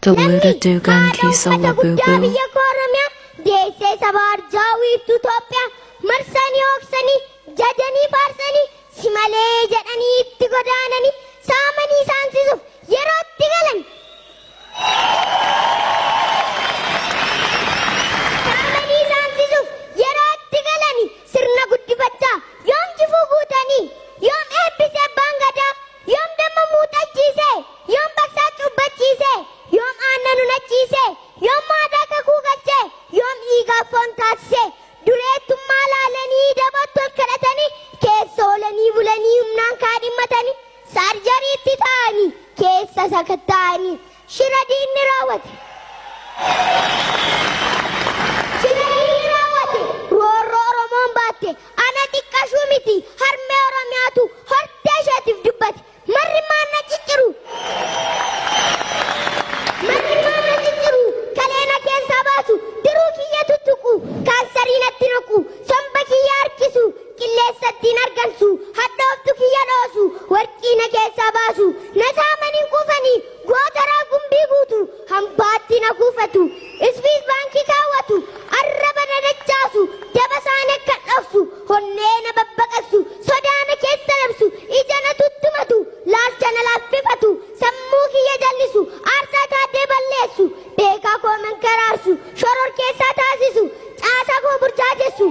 Dawira Dugan Kisala Boo Boo. Deesse sabar jawi Ethiopia marsani oksani jajani farsani simale jedhani itti godaanani saamani saamsisuuf yeroo itti galan saamani saamsisuuf yeroo itti galani sirna guddifachaa yoom jifuu guutanii yoom eebbise abbaan gadaa yoom damma muuxachiise yoom baksaa cubbachiise yoom aannan unachiise yoom maadaa kakuu galche yoom dhiigaa foon taasise dureettummaa laalanii dabattoon kadhatanii keessa oolanii bulanii humnaan kaadhimmatanii saarjariitti ta'anii keessa sakatta'anii shira diinni raawwate roorroo Oromoon baatte ana xiqqashuu miti harmee Oromiyaatu hortee isheetiif dubbate marri maanna cicciru kaleena keessaa baasu diruu kiyya tuttuqu kaansariin natti naqu somba kiyya harkisu qilleensattiin argamsu hadhooftu kiyya dhoosu warqii na keessaa baasu na saamaniin kuufanii gootaraa gumbii guutu hambaatti na kuufatu isfiis baankii kaawwatu arraba na dachaasu daba isaanii akka dhofsu honnee na babbaqaqsu sodaa na keessa labsu ija na tuttumatu laalcha na laaffifatu sammuu kiyya jallisu aarsaa taatee balleessu beekaa koo mankaraarsu shoror keessaa taasisu caasaa koo burjaajessu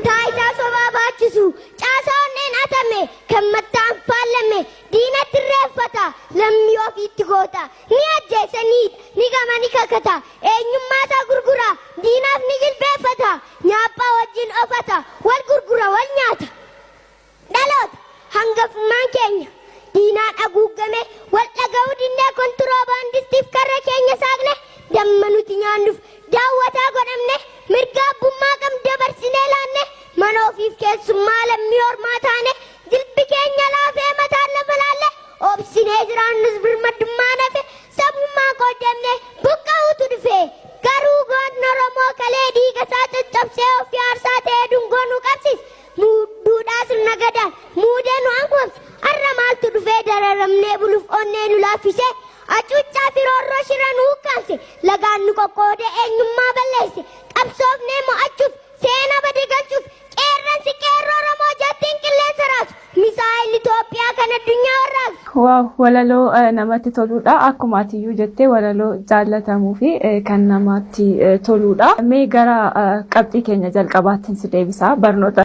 taayitaa sobaa baachisu caasaa onneen atame kan mattaan faallame diinatti reeffata lammii ofiitti goota ni ajjeesanii ni gama ni kakata eenyummaa isaa gurgura diinaaf ni jilbeeffata nyaaphaa wajjin ofata wal gurgura wal nyaata dhaloota hangafummaan keenya diinaan haguugame wal dhaga'uu dinnee kontiroobaandistiif karra keenya saaqne damma nuti nyaannuuf daawwataa godhamne mirga abbummaa qabnu dabarsinee laanne mana ofiif keessummaa lammii ormaa taane jilbi keenya laafee mataan lafa laalle obsinee jiraannus birmadummaa nafe sabummaa qoodamne buqqa'uutu dhufe garuu gootni Oromoo kalee dhiiga isaa caccabsee ofii aarsaa ta'ee dungoo nu qabsiis duudhaa sirna gadaan muudee nu hanqoomse har'a maaltu dhufee dararamnee buluuf onnee nu laaffise acuuccaa fi roorroo shira nu hukkaamse lagaan nu qoqqoodee eenyummaa balleesse qabsoofnee mo'achuuf seena bade galchuuf qeerransi qeerroo Oromoo jettiin qilleensa raasu misaa'illi Itoophiyaa kan addunyaa warraaqsu. Waaw walaloo namatti toludha akkuma atiyyuu jettee walaloo jaallatamuu fi kan namatti toludha. Mee gara qabxii keenya jalqabaattiin si deebisaa barnoota